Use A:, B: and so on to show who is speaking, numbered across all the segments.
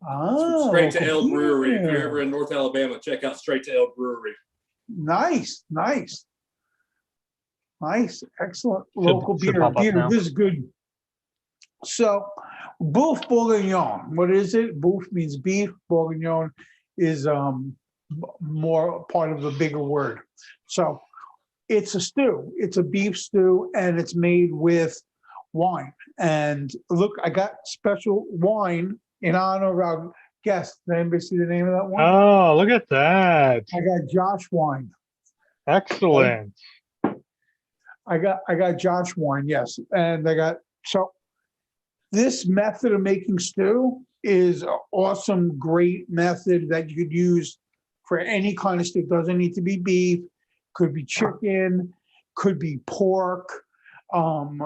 A: Oh,
B: Straight to Ale Brewery. If
A: yeah.
B: you're ever in North Alabama, check out Straight to Ale Brewery.
A: Nice, nice. Nice, excellent local
C: should
A: beer.
C: pop up now.
A: This is good. So, Boeuf Bourguignon. What is it? Boeuf means beef. Bourguignon is more part of the bigger word. So, it's a stew. It's a beef stew, and it's made with wine. And look, I got special wine in honor of our guest. Did anybody see the name of that one?
C: Oh, look at that.
A: I got Josh wine.
C: Excellent.
A: I got Josh wine, yes. And so this method of making stew is an awesome, great method that you could use for any kind of stew. It doesn't need to be beef, could be chicken, could be pork.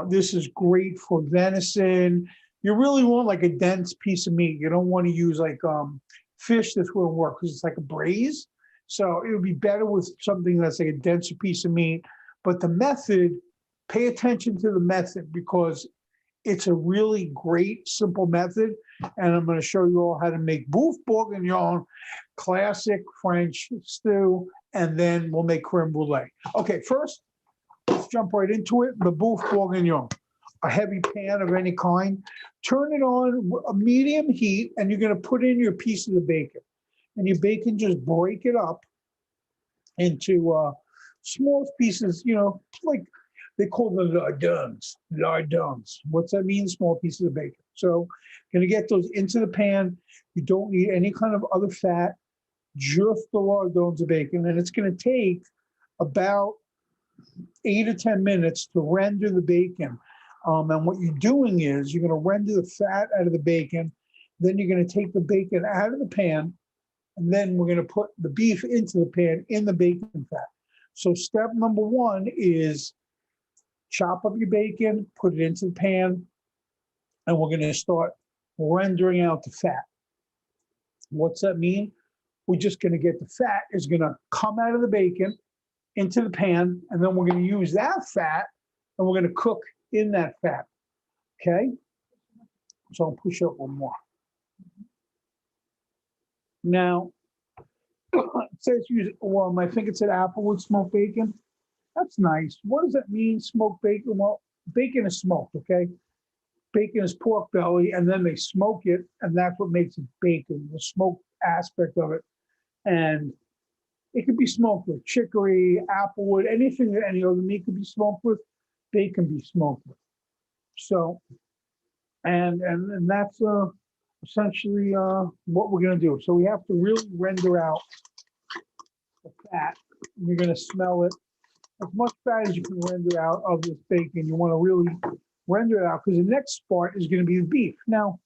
A: This is great for venison. You really want like a dense piece of meat. You don't want to use like fish. This wouldn't work because it's like a braise. So it would be better with something that's like a denser piece of meat. But the method, pay attention to the method because it's a really great, simple method. And I'm going to show you all how to make Boeuf Bourguignon, classic French stew, and then we'll make creme brulee. Okay, first, let's jump right into it. The Boeuf Bourguignon, a heavy pan of any kind. Turn it on a medium heat, and you're going to put in your pieces of bacon. And your bacon, just break it up into small pieces, like they call them lardons. Lardons. What's that mean? Small pieces of bacon. So going to get those into the pan. You don't need any kind of other fat, just the lardons of bacon. And it's going to take about 8 to 10 minutes to render the bacon. And what you're doing is you're going to render the fat out of the bacon. Then you're going to take the bacon out of the pan. And then we're going to put the beef into the pan in the bacon fat. So step number one is chop up your bacon, put it into the pan, and we're going to start rendering out the fat. What's that mean? We're just going to get the fat is going to come out of the bacon into the pan, and then we're going to use that fat, and we're going to cook in that fat. Okay? So I'll push up one more. Now, it says use, I think it said applewood smoked bacon. That's nice. What does that mean, smoked bacon? Well, bacon is smoked, okay? Bacon is pork belly, and then they smoke it, and that's what makes it bacon, the smoked aspect of it. And it could be smoked with chicory, applewood, anything that any other meat could be smoked with, bacon be smoked with. So, and that's essentially what we're going to do. So we have to really render out the fat. You're going to smell it. As much fat as you can render out of this bacon, you want to really render it out because the next part is going to be the beef. Now,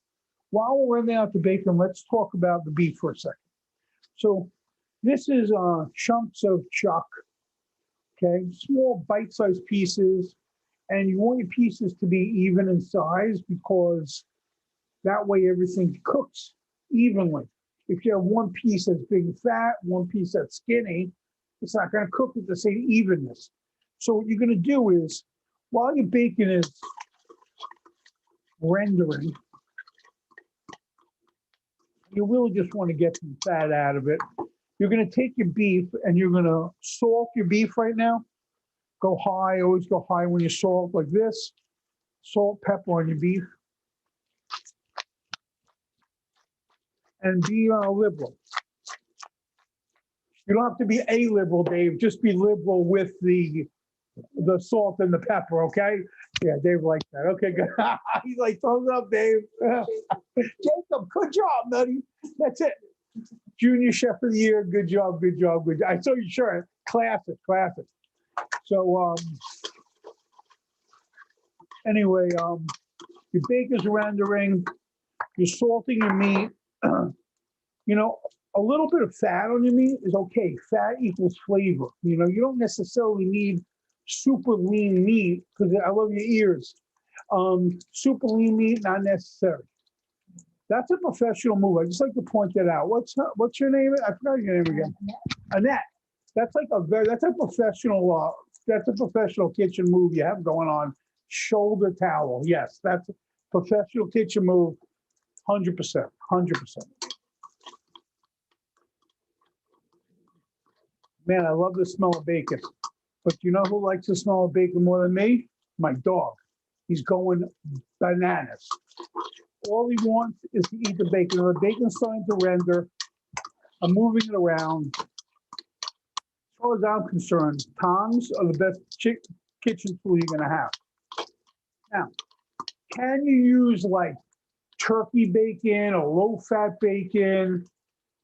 A: while we're rendering out the bacon, let's talk about the beef for a second. So this is chunks of chuck, okay? Small bite-sized pieces. And you want your pieces to be even in size because that way everything cooks evenly. If you have one piece that's big and fat, one piece that's skinny, it's not going to cook with the same evenness. So what you're going to do is, while your bacon is rendering, you really just want to get some fat out of it. You're going to take your beef and you're going to salt your beef right now. Go high, always go high when you salt like this. Salt, pepper on your beef. And be liberal. You don't have to be a liberal, Dave. Just be liberal with the salt and the pepper, okay? Yeah, Dave likes that. Okay, good. He's like, thumbs up, Dave. Jacob, good job, buddy. That's it. Junior Chef of the Year. Good job, good job, good job. I saw your shirt. Classic, classic. So anyway, your bacon's rendering, you're salting your meat. A little bit of fat on your meat is okay. Fat equals flavor. You don't necessarily need super lean meat because I love your ears. Super lean meat, not necessary. That's a professional move. I just like to point that out. What's your name? I forgot your name again. Annette. That's a professional kitchen move you have going on. Shoulder towel. Yes, that's a professional kitchen move. 100%. 100%. Man, I love the smell of bacon. But you know who likes the smell of bacon more than me? My dog. He's going bananas. All he wants is to eat the bacon. When the bacon's starting to render, I'm moving it around. As far as I'm concerned, tongs are the best kitchen tool you're going to have. Now, can you use like turkey bacon or low-fat bacon?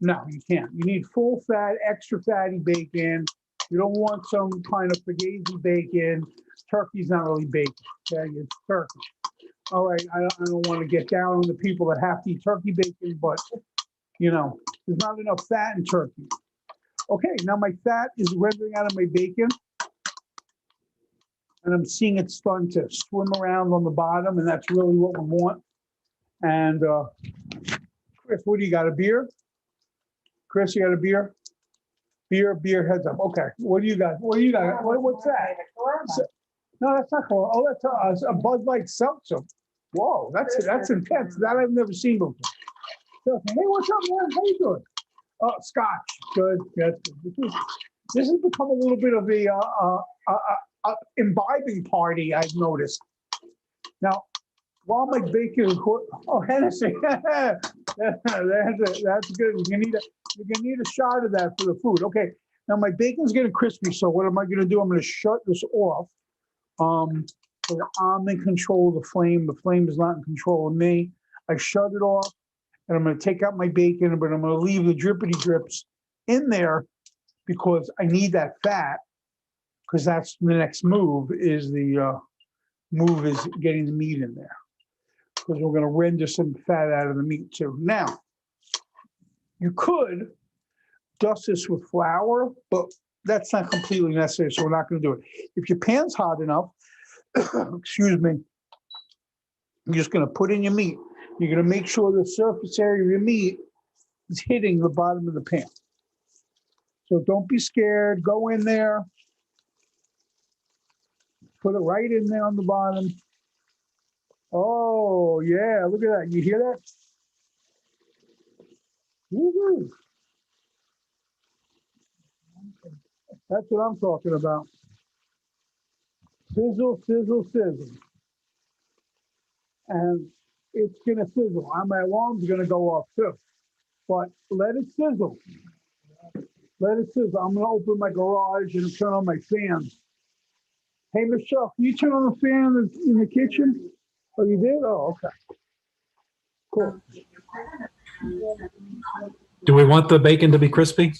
A: No, you can't. You need full-fat, extra fatty bacon. You don't want some kind of fugazi bacon. Turkey's not really bacon, okay? It's turkey. All right, I don't want to get down on the people that have to eat turkey bacon, but, you know, there's not enough fat in turkey. Okay, now my fat is rendering out of my bacon. And I'm seeing it starting to swim around on the bottom, and that's really what we want. And Chris, what do you got, a beer? Chris, you got a beer? Beer, heads up. Okay, what do you got? What do you got? What's that? No, that's not cool. Oh, that's a Bud Light seltzer. Whoa, that's intense. That I've never seen before. So, hey, what's up, man? How you doing? Oh, Scotch. Good. This has become a little bit of a imbibing party, I've noticed. Now, while my bacon is Hennessy, that's good. You're gonna need a shot of that for the food. Okay, now my bacon's getting crispy, so what am I gonna do? I'm gonna shut this off. So I'm in control of the flame. The flame is not in control of me. I shut it off, and I'm gonna take out my bacon, but I'm gonna leave the drippity drips in there because I need that fat. Because that's the next move is getting the meat in there. Because we're going to render some fat out of the meat too. Now, you could dust this with flour, but that's not completely necessary, so we're not going to do it. If your pan's hot enough, excuse me, you're just going to put in your meat. You're going to make sure the surface area of your meat is hitting the bottom of the pan. So don't be scared. Go in there. Put it right in there on the bottom. Oh, yeah, look at that. You hear that? Woo-hoo. That's what I'm talking about. Sizzle, sizzle, sizzle. And it's going to sizzle. My alarm's going to go off too. But let it sizzle. Let it sizzle. I'm going to open my garage and turn on my fan. Hey, Michelle, can you turn on the fan in the kitchen? Oh, you did? Oh, okay. Cool.
D: Do we want the bacon to be crispy?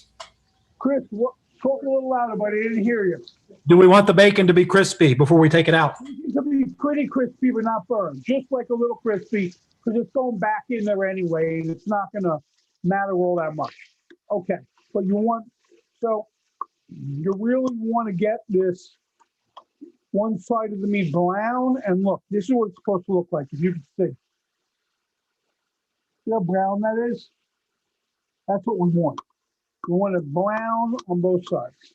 A: Chris, talk a little louder, buddy. I didn't hear you.
D: Do we want the bacon to be crispy before we take it out?
A: It's going to be pretty crispy, but not burned. Just like a little crispy, because it's going back in there anyway, and it's not going to matter all that much. Okay, but you really want to get this one side of the meat brown, and look, this is what it's supposed to look like, if you can see. See how brown that is? That's what we want. We want it brown on both sides.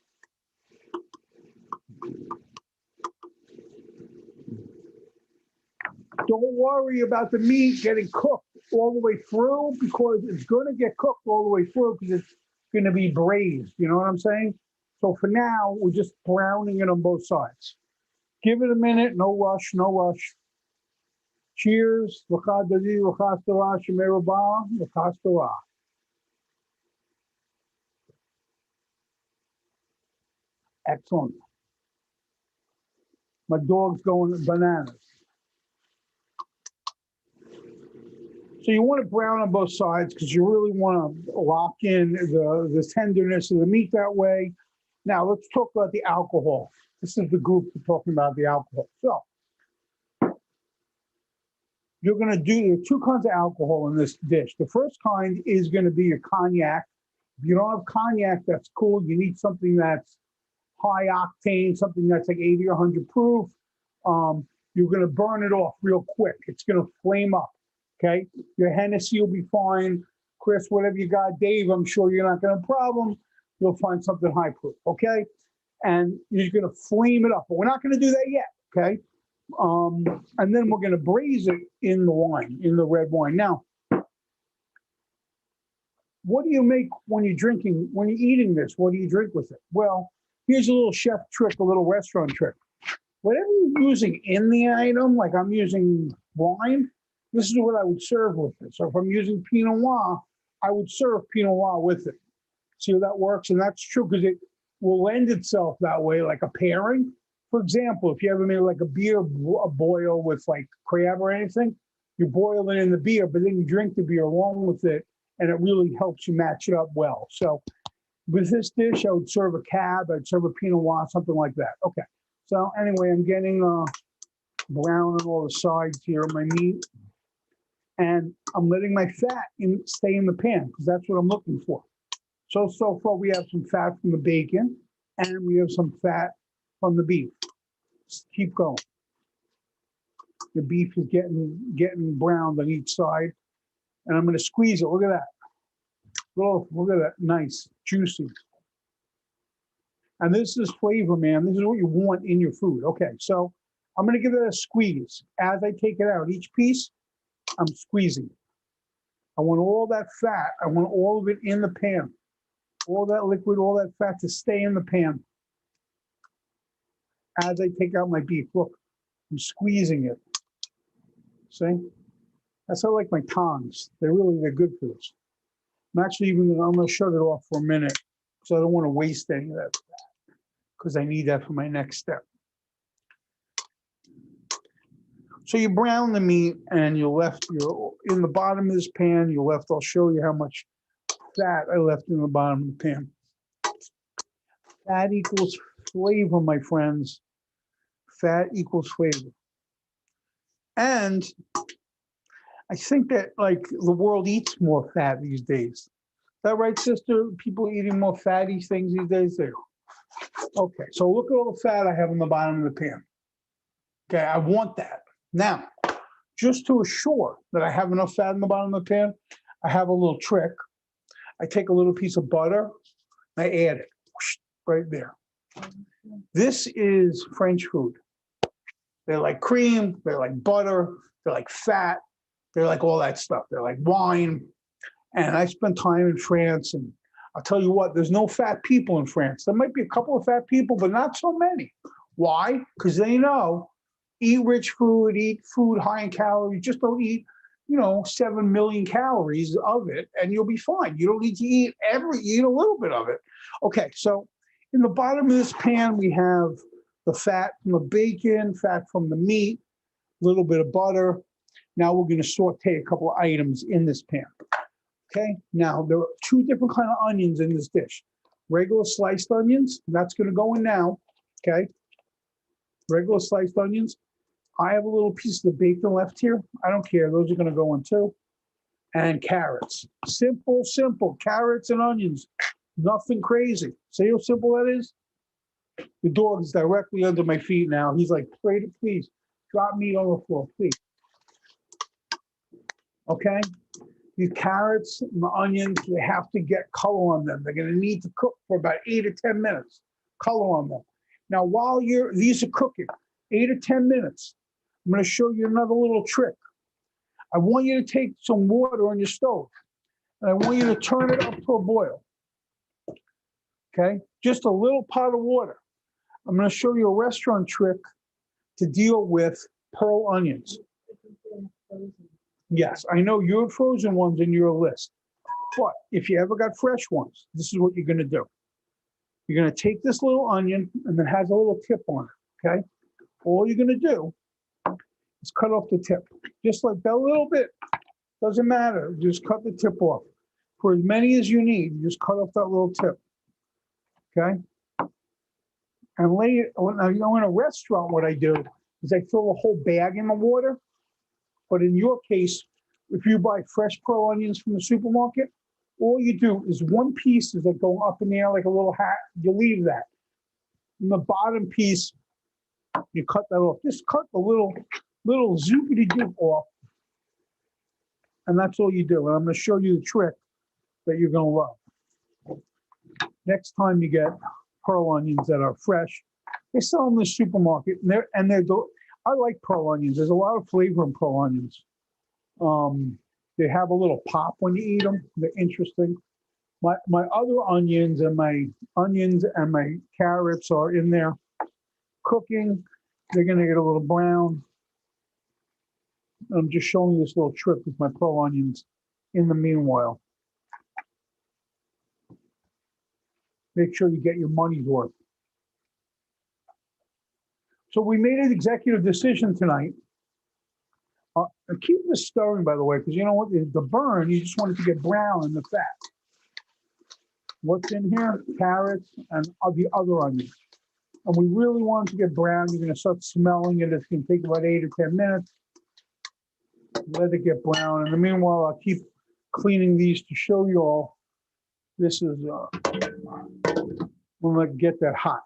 A: Don't worry about the meat getting cooked all the way through, because it's going to get cooked all the way through because it's going to be braised. You know what I'm saying? So for now, we're just browning it on both sides. Give it a minute. No rush. No rush. Cheers. Excellent. My dog's going bananas. So you want to brown on both sides because you really want to lock in the tenderness of the meat that way. Now let's talk about the alcohol. This is the group we're talking about, the alcohol. So you're going to do two kinds of alcohol in this dish. The first kind is going to be your cognac. If you don't have cognac, that's cool. You need something that's high octane, something that's like 80 or 100 proof. You're going to burn it off real quick. It's going to flame up. Okay, your Hennessy will be fine. Chris, whatever you got. Dave, I'm sure you're not going to have a problem. You'll find something high proof, okay? And you're going to flame it up. But we're not going to do that yet, okay? And then we're going to braise it in the wine, in the red wine. Now, what do you make when you're drinking, when you're eating this? What do you drink with it? Well, here's a little chef trick, a little restaurant trick. Whatever you're using in the item, like I'm using wine, this is what I would serve with it. So if I'm using Pinot Noir, I would serve Pinot Noir with it. See how that works? And that's true because it will lend itself that way, like a pairing. For example, if you ever made like a beer a boil with like crab or anything, you boil it in the beer, but then you drink the beer along with it, and it really helps you match it up well. So with this dish, I would serve a cab, I'd serve a Pinot Noir, something like that. Okay. So anyway, I'm getting brown on all the sides here of my meat, and I'm letting my fat stay in the pan because that's what I'm looking for. So far we have some fat from the bacon and we have some fat from the beef. Just keep going. The beef is getting browned on each side, and I'm going to squeeze it. Look at that. Oh, look at that. Nice, juicy. And this is flavor, man. This is what you want in your food. Okay, so I'm going to give it a squeeze. As I take it out, each piece, I'm squeezing. I want all that fat. I want all of it in the pan. All that liquid, all that fat to stay in the pan. As I take out my beef, look, I'm squeezing it. See? That's how I like my tongs. They're good for this. I'm going to shut it off for a minute because I don't want to waste any of that fat because I need that for my next step. So you brown the meat and in the bottom of this pan, I'll show you how much fat I left in the bottom of the pan. Fat equals flavor, my friends. Fat equals flavor. And I think that like the world eats more fat these days. Is that right, sister? People eating more fatty things these days? Okay, so look at all the fat I have in the bottom of the pan. Okay, I want that. Now, just to assure that I have enough fat in the bottom of the pan, I have a little trick. I take a little piece of butter, I add it right there. This is French food. They like cream, they like butter, they like fat, they like all that stuff. They're like wine. And I spent time in France, and I'll tell you what, there's no fat people in France. There might be a couple of fat people, but not so many. Why? Because they know, eat rich food, eat food high in calories, just don't eat 7 million calories of it, and you'll be fine. You don't need to eat a little bit of it. Okay, so in the bottom of this pan, we have the fat from the bacon, fat from the meat, a little bit of butter. Now we're going to saute a couple of items in this pan. Okay, now there are two different kinds of onions in this dish. Regular sliced onions, that's going to go in now. Okay, regular sliced onions. I have a little piece of the bacon left here. I don't care. Those are going to go in too. And carrots. Simple. Carrots and onions. Nothing crazy. See how simple that is? The dog is directly under my feet now. He's like, please, drop meat on the floor, please. Okay? These carrots and the onions, they have to get color on them. They're going to need to cook for about 8 or 10 minutes. Color on them. Now, while these are cooking, 8 or 10 minutes, I'm going to show you another little trick. I want you to take some water on your stove, and I want you to turn it up to a boil. Okay? Just a little pot of water. I'm going to show you a restaurant trick to deal with pearl onions. Yes, I know you have frozen ones in your list, but if you ever got fresh ones, this is what you're going to do. You're going to take this little onion, and it has a little tip on it, okay? All you're going to do is cut off the tip, just like that, a little bit. Doesn't matter. Just cut the tip off. For as many as you need, you just cut off that little tip, okay? And lay it, when in a restaurant, what I do is I throw a whole bag in the water. But in your case, if you buy fresh pearl onions from the supermarket, all you do is one piece is like go up in the air like a little hat. You leave that. And the bottom piece, you cut that off. Just cut the little zoopity-doop off. And that's all you do. And I'm going to show you the trick that you're going to love. Next time you get pearl onions that are fresh, they sell them in the supermarket. And they're I like pearl onions. There's a lot of flavor in pearl onions. They have a little pop when you eat them. They're interesting. My other onions and my carrots are in there cooking. They're gonna get a little brown. I'm just showing you this little trick with my pearl onions in the meanwhile. Make sure you get your money's worth. So we made an executive decision tonight. Keep this stirring, by the way, because you know what? The burn, you just want it to get brown in the fat. What's in here? Carrots and the other onions. And we really want it to get brown. You're going to start smelling it. It's going to take about 8 or 10 minutes. Let it get brown. In the meanwhile, I'll keep cleaning these to show you all. This is, we'll not get that hot.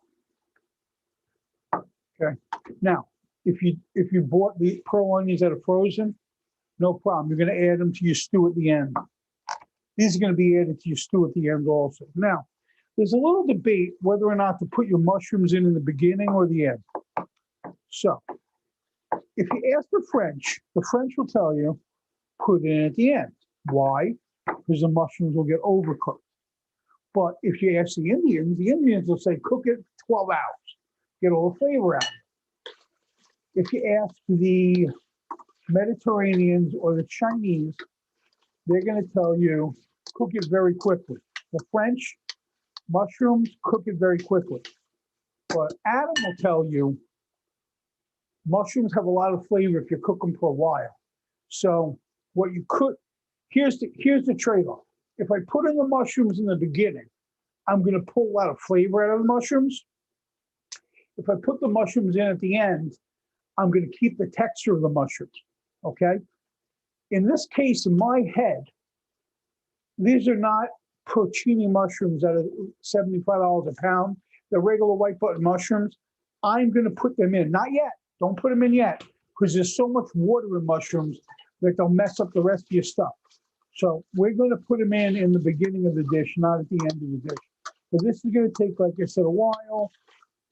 A: Okay. Now, if you bought the pearl onions that are frozen, no problem. You're going to add them to your stew at the end. These are going to be added to your stew at the end also. Now, there's a little debate whether or not to put your mushrooms in the beginning or the end. So, if you ask the French will tell you, put it in at the end. Why? Because the mushrooms will get overcooked. But if you ask the Indians will say, cook it 12 hours. Get all the flavor out of it. If you ask the Mediterraneans or the Chinese, they're going to tell you, cook it very quickly. The French, mushrooms, cook it very quickly. But Adam will tell you, mushrooms have a lot of flavor if you cook them for a while. So what you could, here's the trade-off. If I put in the mushrooms in the beginning, I'm going to pull a lot of flavor out of the mushrooms. If I put the mushrooms in at the end, I'm going to keep the texture of the mushrooms, okay? In this case, in my head, these are not porcini mushrooms that are $75 a pound. The regular white button mushrooms, I'm going to put them in. Not yet. Don't put them in yet, because there's so much water in mushrooms that they'll mess up the rest of your stuff. So we're going to put them in the beginning of the dish, not at the end of the dish. But this is going to take, like I said, a while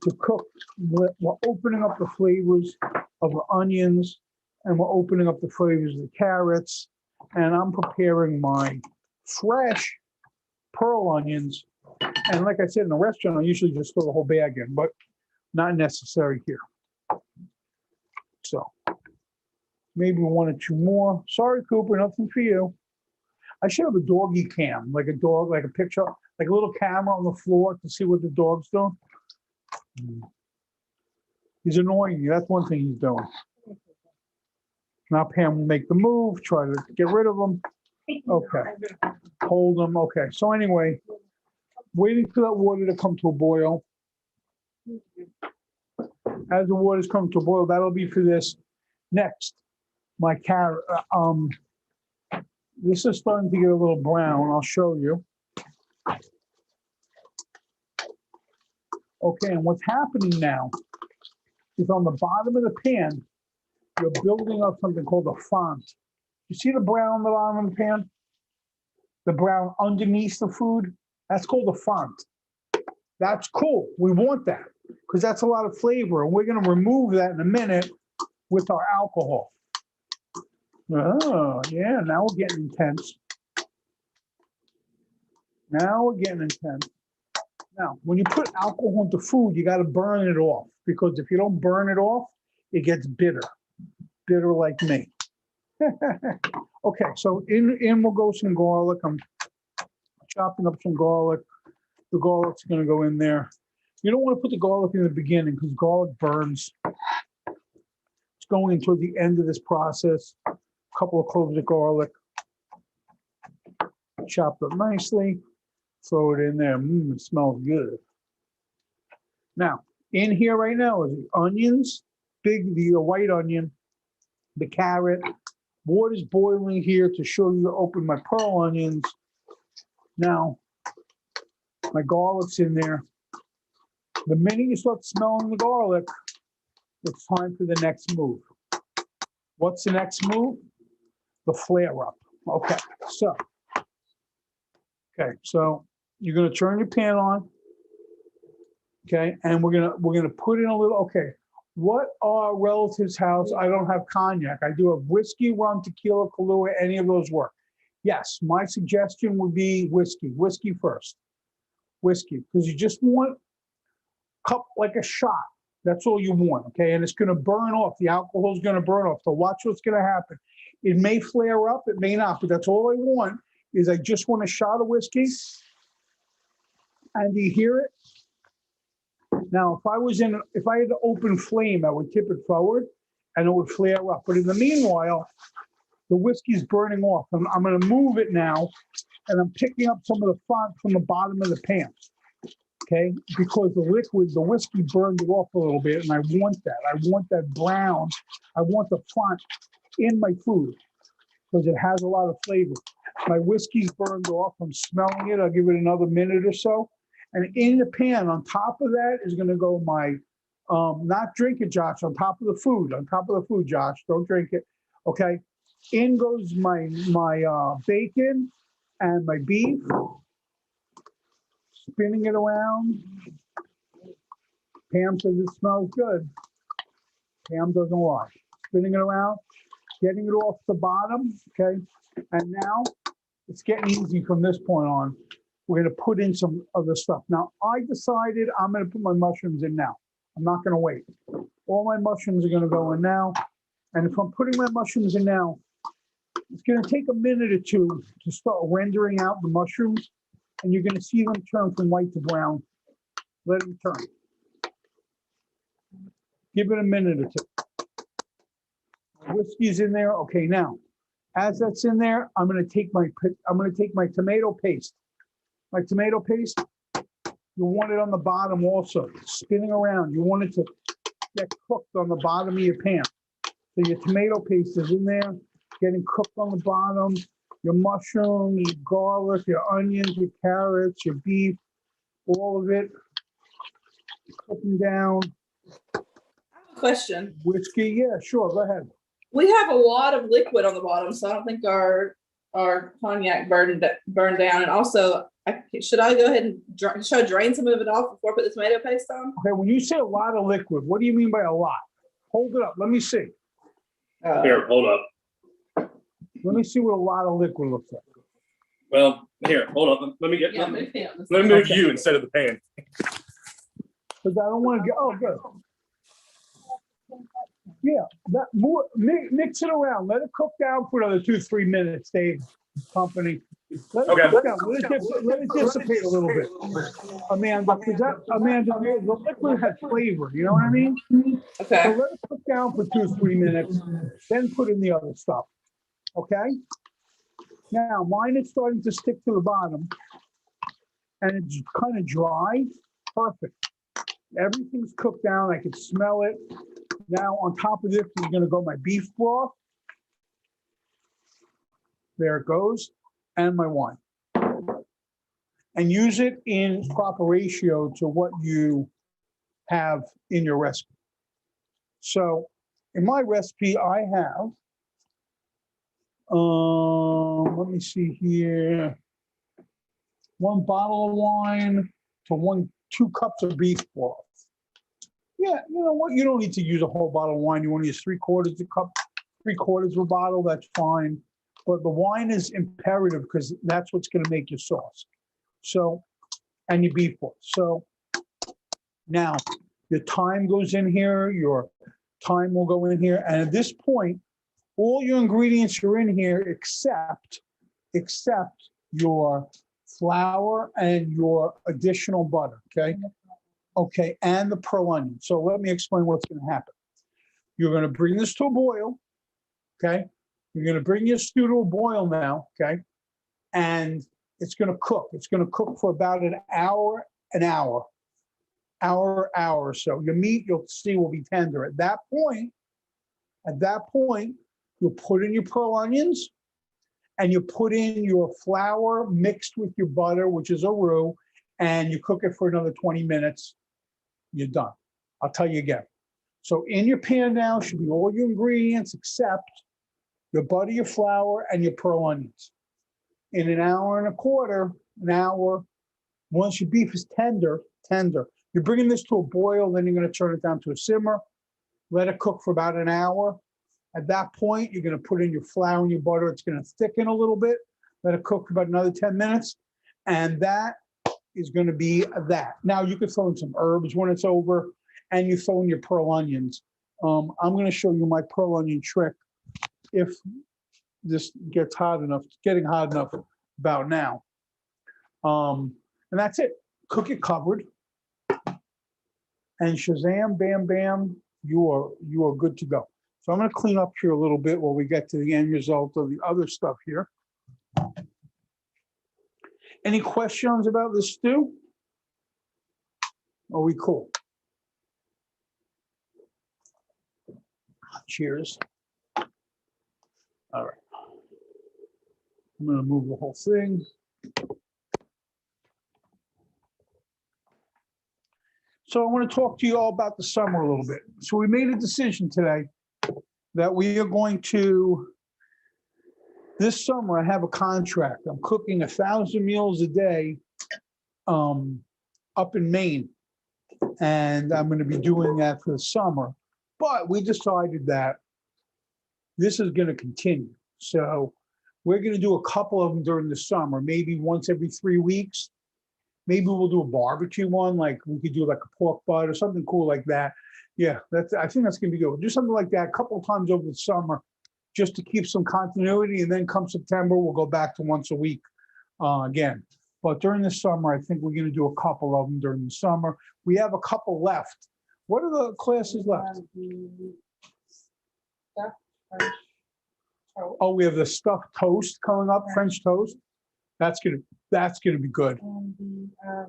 A: to cook. We're opening up the flavors of the onions, and we're opening up the flavors of the carrots. And I'm preparing my fresh pearl onions. And like I said, in a restaurant, I usually just throw the whole bag in, but not necessary here. So maybe 1 or 2 more. Sorry, Cooper, nothing for you. I should have a doggy cam, like a dog, like a picture, like a little camera on the floor to see what the dog's doing. He's annoying you. That's one thing he's doing. Now Pam will make the move, try to get rid of him. Okay. Hold him. Okay. So anyway, waiting for that water to come to a boil. As the water's come to a boil, that'll be for this. Next, my carrot. This is starting to get a little brown. I'll show you. Okay, and what's happening now is on the bottom of the pan, you're building up something called a font. You see the brown on the bottom of the pan? The brown underneath the food? That's called a font. That's cool. We want that because that's a lot of flavor. And we're going to remove that in a minute with our alcohol. Oh, yeah, now we're getting intense. Now we're getting intense. Now, when you put alcohol into food, you got to burn it off, because if you don't burn it off, it gets bitter. Bitter like me. Okay, so in will go some garlic. I'm chopping up some garlic. The garlic's going to go in there. You don't want to put the garlic in the beginning because garlic burns. It's going toward the end of this process. A couple of cloves of garlic. Chopped up nicely. Throw it in there. It smells good. Now, in here right now is the onions, the white onion, the carrot. Water's boiling here to show you to open my pearl onions. Now, my garlic's in there. The minute you start smelling the garlic, it's time for the next move. What's the next move? The flare up. Okay, so you're gonna turn your pan on. Okay, and we're gonna put in a little. Okay, what our relatives' house? I don't have cognac. I do have whiskey, rum, tequila, Kahlua. Any of those work. Yes, my suggestion would be whiskey. Whiskey first. Whiskey, because you just want cup like a shot. That's all you want, okay? And it's going to burn off. The alcohol is going to burn off. So watch what's going to happen. It may flare up, it may not, but that's all I want is I just want a shot of whiskey. And do you hear it? Now, if I had an open flame, I would tip it forward and it would flare up. But in the meanwhile, the whiskey's burning off. I'm going to move it now, and I'm picking up some of the font from the bottom of the pan. Okay, because the whiskey burned it off a little bit, and I want that. I want that brown. I want the font in my food because it has a lot of flavor. My whiskey's burned off. I'm smelling it. I'll give it another minute or so. And in the pan, on top of that is going to go my, not drink it, Josh, on top of the food. On top of the food, Josh. Don't drink it. Okay. In goes my bacon and my beef. Spinning it around. Pam says it smells good. Pam doesn't lie. Spinning it around, getting it off the bottom, okay? And now it's getting easy from this point on. We're gonna put in some other stuff. Now, I decided I'm gonna put my mushrooms in now. I'm not gonna wait. All my mushrooms are gonna go in now. And if I'm putting my mushrooms in now, it's gonna take a minute or two to start rendering out the mushrooms. And you're going to see them turn from white to brown. Let them turn. Give it a minute or two. Whiskey's in there. Okay, now, as that's in there, I'm going to take my tomato paste. My tomato paste, you want it on the bottom also, spinning around. You want it to get cooked on the bottom of your pan. So your tomato paste is in there, getting cooked on the bottom. Your mushrooms, your garlic, your onions, your carrots, your beef, all of it, cooking down.
E: I have a question.
A: Whiskey, yeah, sure, go ahead.
E: We have a lot of liquid on the bottom, so I don't think our cognac burned down. And also, should I go ahead and drain some of it off before I put the tomato paste on?
A: Okay, when you say a lot of liquid, what do you mean by a lot? Hold it up, let me see.
B: Here, hold up.
A: Let me see what a lot of liquid looks like.
B: Well, here, hold up. Let me
E: Yeah,
B: move
A: Okay.
B: you instead of the pan.
A: Because I don't want to get, oh, good. Yeah, mix it around. Let it cook down for another 2-3 minutes, Dave, company. Let it
B: Okay.
A: cook down. Let it dissipate a little bit. Amanda, because the liquid has flavor, you know what I mean?
E: Okay.
A: So let it cook down for 2-3 minutes, then put in the other stuff. Okay? Now, mine is starting to stick to the bottom, and it's kind of dry. Perfect. Everything's cooked down. I can smell it. Now, on top of this is going to go my beef broth. There it goes. And my wine. And use it in proper ratio to what you have in your recipe. So, in my recipe, I have let me see here. 1 bottle of wine to 2 cups of beef broth. Yeah, you know what? You don't need to use a whole bottle of wine. You want to use 3/4 a cup, 3/4 of a bottle. That's fine. But the wine is imperative because that's what's going to make your sauce. So, and your beef broth. So now your thyme goes in here. Your thyme will go in here. And at this point, all your ingredients are in here except your flour and your additional butter, okay? Okay, and the pearl onion. So let me explain what's going to happen. You're going to bring this to a boil, okay? You're going to bring your stew to a boil now, okay? And it's going to cook. It's going to cook for about an hour or so. Your meat, you'll see, will be tender. At that point, you'll put in your pearl onions and you put in your flour mixed with your butter, which is a roux, and you cook it for another 20 minutes. You're done. I'll tell you again. So in your pan now should be all your ingredients except your butter, your flour, and your pearl onions. In an hour and a quarter, once your beef is tender, you're bringing this to a boil, then you're going to turn it down to a simmer, let it cook for about an hour. At that point, you're going to put in your flour and your butter. It's going to thicken a little bit. let it cook for about another 10 minutes. And that is gonna be that. Now you could throw in some herbs when it's over and you throw in your pearl onions. I'm gonna show you my pearl onion trick if this gets hot enough, it's getting hot enough about now. And that's it. Cook it covered. And shazam, bam, bam, you are good to go. So I'm gonna clean up here a little bit while we get to the end result of the other stuff here. Any questions about this stew? Are we cool? Cheers. All right. I'm gonna move the whole thing. So I want to talk to you all about the summer a little bit. So we made a decision today that we are going to, this summer, I have a contract. I'm cooking 1,000 meals a day up in Maine. And I'm going to be doing that for the summer. But we decided that this is going to continue. So we're going to do a couple of them during the summer, maybe once every 3 weeks. Maybe we'll do a barbecue one, like we could do like a pork butt or something cool like that. Yeah, I think that's going to be good. We'll do something like that a couple of times over the summer just to keep some continuity. And then come September, we'll go back to once a week again. But during the summer, I think we're going to do a couple of them during the summer. We have a couple left. What are the classes left? Oh, we have the stuffed toast coming up, French toast. That's gonna be good.
F: And the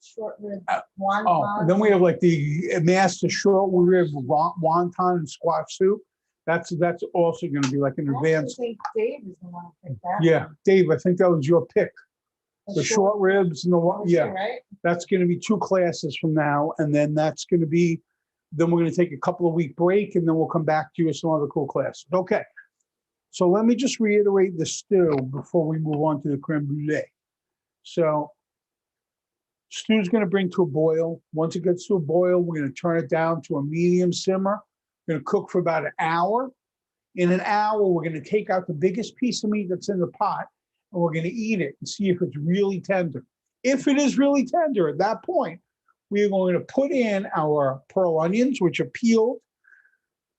F: short rib
A: Oh,
F: wonton.
A: and then we have like the master short rib wonton and squash soup. That's also gonna be like an
F: I actually
A: advanced.
F: think Dave is the one who picked that.
A: Yeah, Dave, I think that was your pick. The short ribs and the
F: was
A: one,
F: it,
A: yeah,
F: Right?
A: that's gonna be 2 classes from now, and then that's gonna be. Then we're gonna take a couple of week break, and then we'll come back to you with some other cool classes. Okay. So let me just reiterate the stew before we move on to the creme brulee. So stew's gonna bring to a boil. Once it gets to a boil, we're gonna turn it down to a medium simmer. We're gonna cook for about an hour. In an hour, we're gonna take out the biggest piece of meat that's in the pot, and we're gonna eat it and see if it's really tender. If it is really tender at that point, we are going to put in our pearl onions, which are peeled,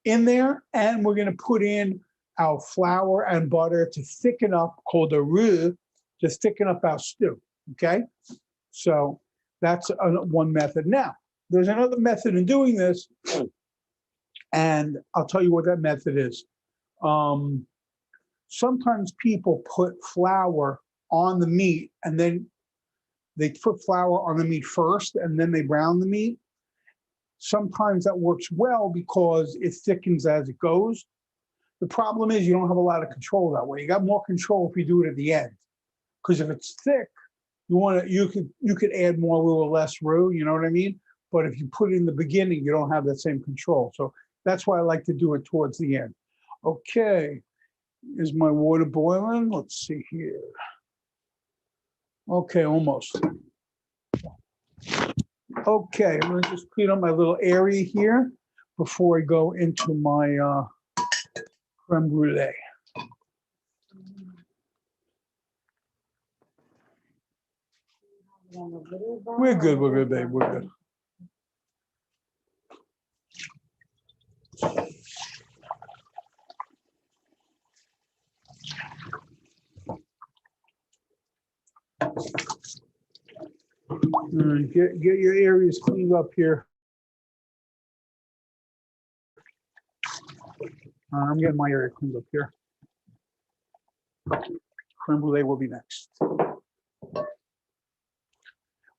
A: in there, and we're gonna put in our flour and butter to thicken up, called a roux, to thicken up our stew, okay? So that's one method. Now, there's another method in doing this, and I'll tell you what that method is. Sometimes people put flour on the meat, and then they put flour on the meat first, and then they brown the meat. Sometimes that works well because it thickens as it goes. The problem is you don't have a lot of control that way. You got more control if you do it at the end. Because if it's thick, you could add more roux or less roux, you know what I mean? But if you put it in the beginning, you don't have that same control. So that's why I like to do it towards the end. Okay, is my water boiling? Let's see here. Okay, almost. Okay, I'm gonna just clean up my little area here before I go into my creme brulee. We're good, babe, we're good. Get your areas cleaned up here. I'm getting my area cleaned up here. Creme brulee will be next.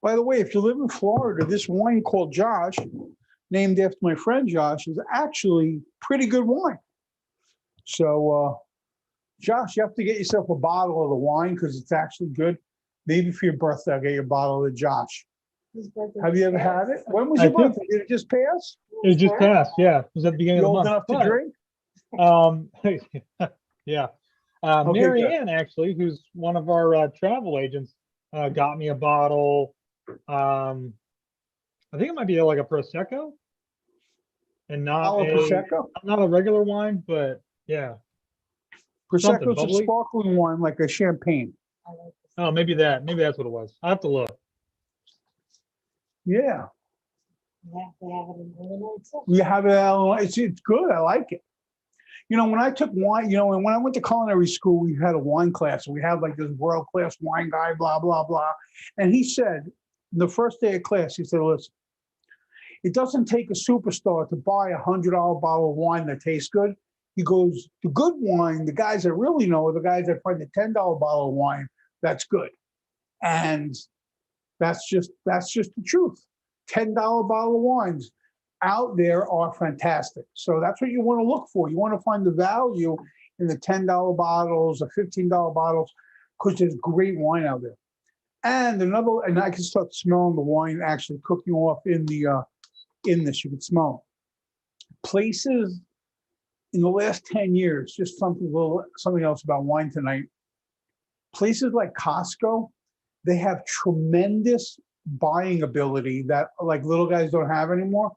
A: By the way, if you live in Florida, this wine called Josh, named after my friend Josh, is actually pretty good wine. So, Josh, you have to get yourself a bottle of the wine because it's actually good. Maybe for your birthday, I'll get you a bottle of Josh. Have you ever had it? When was your birthday? Did it just pass?
C: It just passed, yeah. It was at the beginning
A: You
C: of the
A: old
C: month.
A: enough to drink?
C: Yeah.
A: Okay,
C: Marianne, actually, who's one of our travel agents, got me a bottle. I think it might be like a Prosecco and not
A: Prosecco?
C: not a regular wine, but yeah.
A: Prosecco's a
C: bubbly?
A: sparkling wine like a champagne.
F: I like this.
C: Oh, maybe that's what it was. I have to look.
A: Yeah,
F: Yeah, they have it in Illinois too.
A: you have it. It's good. I like it. You know, when I took wine, you know, and when I went to culinary school, we had a wine class. We had like this world-class wine guy, blah, blah, blah. And he said, the first day of class, he said, listen, it doesn't take a superstar to buy $100 bottle of wine that tastes good. He goes, the good wine, the guys that really know are the guys that find the $10 bottle of wine that's good. And that's just the truth. $10 bottle of wines out there are fantastic. So that's what you want to look for. You want to find the value in the $10 bottles, the $15 bottles, because there's great wine out there. And I can start smelling the wine actually cooking off in this. You can smell it. Places in the last 10 years, just something else about wine tonight. Places like Costco, they have tremendous buying ability that like little guys don't have anymore.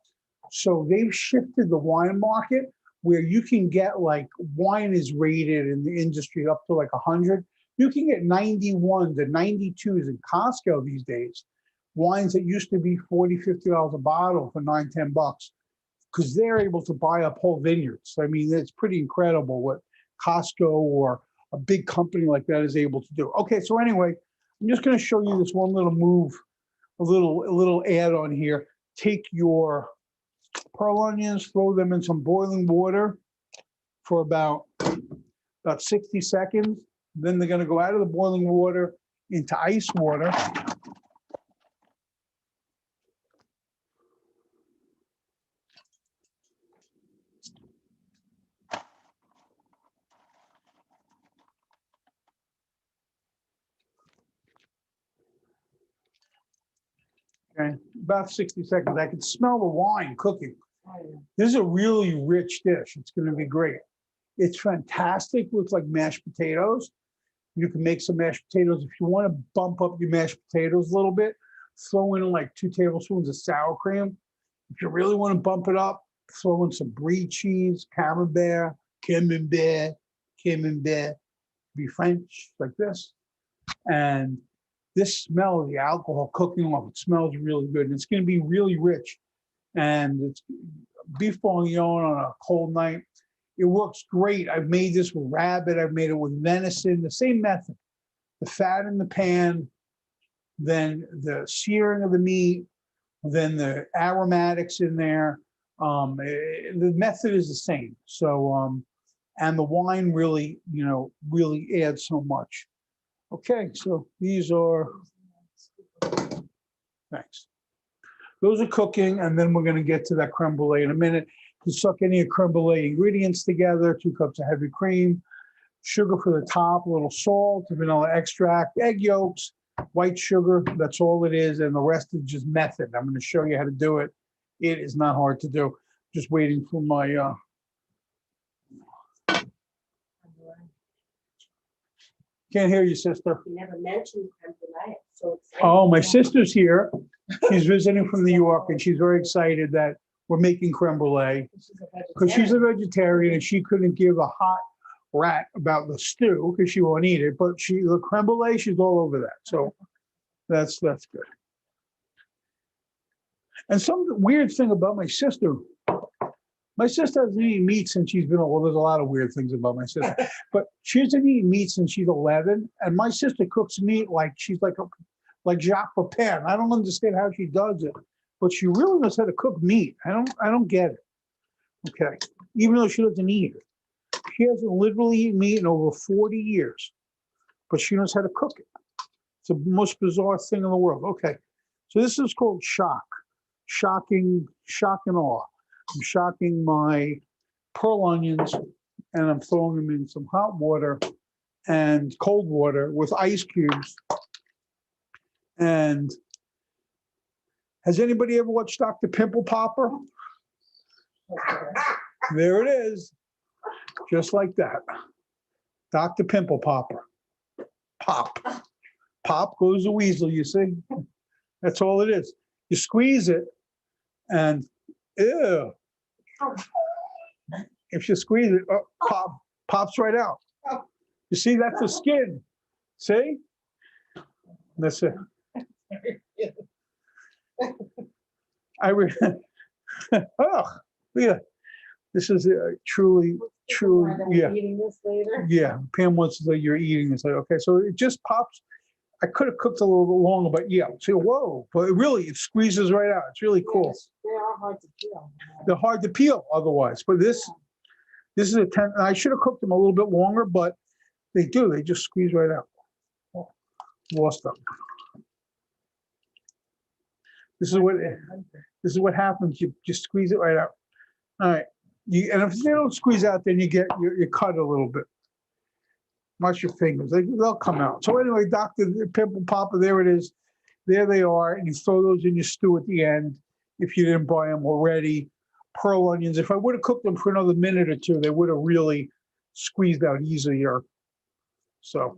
A: So they've shifted the wine market where you can get like wine is rated in the industry up to like 100. You can get 91s and 92s in Costco these days. Wines that used to be $40, $50 a bottle for $9, $10, because they're able to buy up whole vineyards. I mean, it's pretty incredible what Costco or a big company like that is able to do. Okay, so anyway, I'm just going to show you this one little move, a little add on here. Take your pearl onions, throw them in some boiling water for about 60 seconds. Then they're going to go out of the boiling water into ice water. Okay, about 60 seconds. I can smell the wine cooking. This is a really rich dish. It's going to be great. It's fantastic with like mashed potatoes. You can make some mashed potatoes. If you want to bump up your mashed potatoes a little bit, throw in like 2 tablespoons of sour cream. If you really want to bump it up, throw in some brie cheese, camembert, be French, like this. And this smell of the alcohol cooking off, it smells really good. And it's going to be really rich. And it's beef bourguignon on a cold night. It works great. I've made this with rabbit. I've made it with venison, the same method. The fat in the pan, then the searing of the meat, then the aromatics in there. The method is the same. So, and the wine really, really adds so much. Okay, so these are, thanks. Those are cooking, and then we're going to get to that creme brulee in a minute. You suck any of creme brulee ingredients together, 2 cups of heavy cream, sugar for the top, a little salt, vanilla extract, egg yolks, white sugar. That's all it is, and the rest is just method. I'm going to show you how to do it. It is not hard to do. Just waiting for my... Can't hear you, sister.
F: You never mentioned creme brulee. So excited.
A: Oh, my sister's here. She's visiting from New York, and she's very excited that we're making creme brulee because she's a vegetarian and she couldn't give a hot rat about the stew because she won't eat it. But the creme brulee, she's all over that. So that's good. And some weird thing about my sister hasn't eaten meat since she's been, well, there's a lot of weird things about my sister, but she hasn't eaten meat since she's 11. And my sister cooks meat like she's like Jacques Pepin. I don't understand how she does it, but she really knows how to cook meat. I don't get it. Okay. Even though she doesn't eat it. She hasn't literally eaten meat in over 40 years, but she knows how to cook it. It's the most bizarre thing in the world. Okay. So this is called shock and awe. I'm shocking my pearl onions and I'm throwing them in some hot water and cold water with ice cubes. And has anybody ever watched Dr. Pimple Popper? There it is. Just like that. Dr. Pimple Popper. Pop. Pop goes the weasel, you see? That's all it is. You squeeze it and ew. If you squeeze it, pops right out. You see, that's the skin. See? That's it. Oh, yeah. This is truly, yeah.
F: Eating this later.
A: Yeah, Pam wants to say you're eating. It's like, okay, so it just pops. I could have cooked a little bit longer, but yeah, see, whoa, but it squeezes right out. It's really cool.
F: Yes, they are hard to peel.
A: They're hard to peel otherwise, but this is a 10. I should have cooked them a little bit longer, but they just squeeze right out. Oh, lost them. This is what happens. You just squeeze it right out. All right. And if they don't squeeze out, then you cut a little bit. Watch your fingers. They'll come out. So anyway, Dr. Pimple Popper, there it is. There they are. And you throw those in your stew at the end if you didn't buy them already. Pearl onions. If I would have cooked them for another minute or two, they would have really squeezed out easier. So,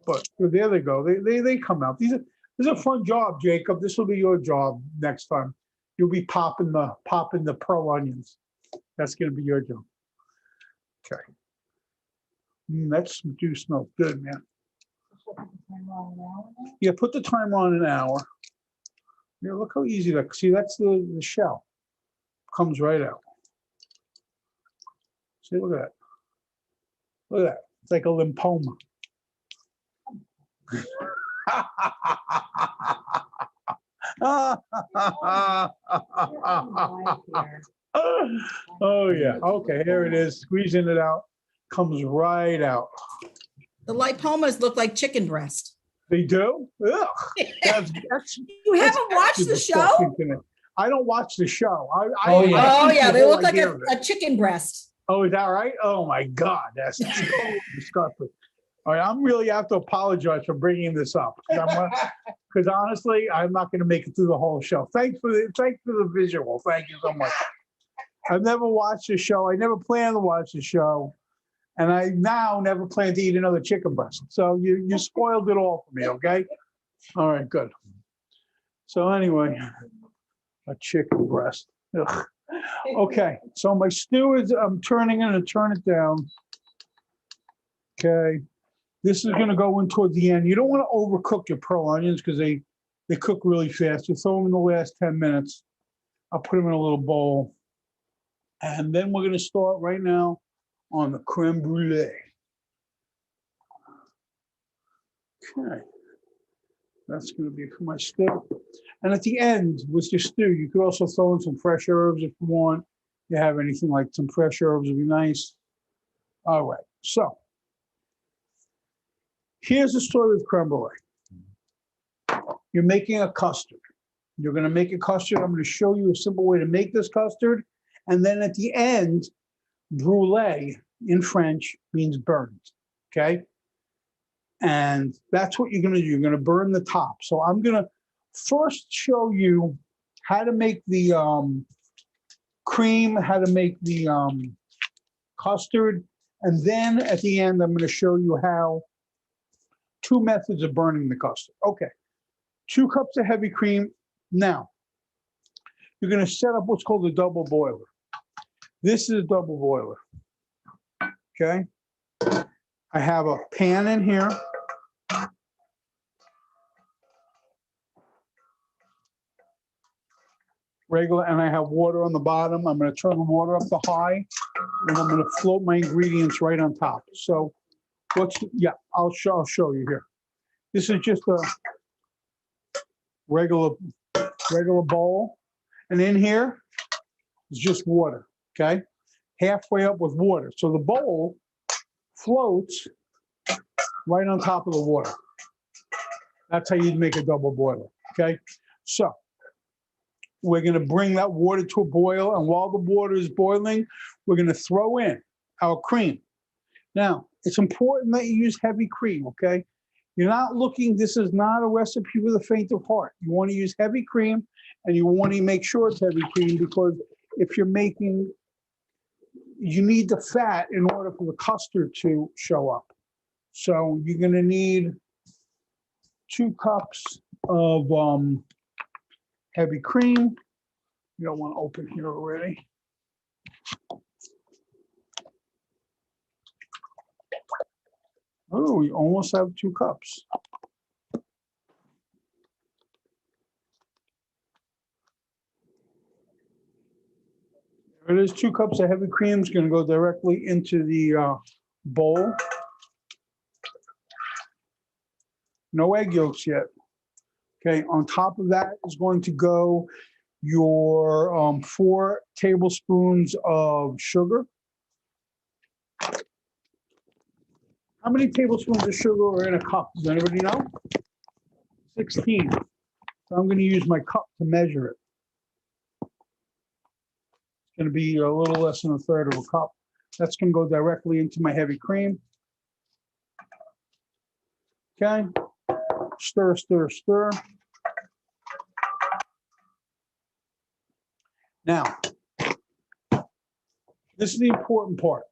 A: but there they go. They come out. This is a fun job, Jacob. This will be your job next time. You'll be popping the pearl onions. That's going to be your job. Okay. That stew smells good, man. Yeah, put the timer on an hour. Yeah, look how easy that. See, that's the shell. Comes right out. See, look at that. Look at that. It's like a lymphoma. Oh yeah. Okay, here it is. Squeezing it out. Comes right out.
G: The lipomas look like chicken breast.
A: They do? Ugh. That's
G: You haven't watched the show?
A: disgusting to me. I don't watch the show.
G: Oh yeah, they look like a chicken breast.
A: Oh, is that right? Oh my God, that's totally disgusting. All right, I'm really have to apologize for bringing this up because honestly, I'm not going to make it through the whole show. Thanks for the visual. Thank you so much. I've never watched the show. I never planned to watch the show, and I now never plan to eat another chicken breast. So you spoiled it all for me. Okay. All right, good. So anyway, a chicken breast. Ugh. Okay, so my stew is, I'm turning it and turn it down. Okay, this is gonna go in towards the end. You don't wanna overcook your pearl onions because they cook really fast. You throw them in the last 10 minutes. I'll put them in a little bowl. And then we're gonna start right now on the creme brulee. Okay, that's gonna be for my stew. And at the end, with your stew, you could also throw in some fresh herbs if you want. You have anything like some fresh herbs would be nice. All right, so here's the story of creme brulee. You're making a custard. You're gonna make a custard. I'm gonna show you a simple way to make this custard. And then at the end, brûlée in French means burned, okay? And that's what you're gonna do. You're gonna burn the top. So I'm gonna first show you how to make the cream, how to make the custard, and then at the end, I'm going to show you how two methods of burning the custard. Okay, 2 cups of heavy cream. Now, you're going to set up what's called a double boiler. This is a double boiler. Okay, I have a pan in here. Regular, and I have water on the bottom. I'm going to turn the water up to high, and I'm going to float my ingredients right on top. So, I'll show you here. This is just a regular bowl, and in here is just water. Okay, halfway up with water. So the bowl floats right on top of the water. That's how you'd make a double boiler. Okay, so we're going to bring that water to a boil, and while the water is boiling, we're going to throw in our cream. Now, it's important that you use heavy cream, okay? You're not looking, this is not a recipe for the faint of heart. You want to use heavy cream, and you want to make sure it's heavy cream because if you're making, you need the fat in order for the custard to show up. So you're going to need 2 cups of heavy cream. You don't want to open here already. Oh, we almost have 2 cups. There it is, 2 cups of heavy cream is going to go directly into the bowl. No egg yolks yet. Okay, on top of that is going to go your 4 tablespoons of sugar. How many tablespoons of sugar are in a cup? Does anybody know? 16. So I'm going to use my cup to measure it. It's going to be a little less than 1/3 of a cup. That's going to go directly into my heavy cream. Okay. Stir, stir, stir. Now, this is the important part.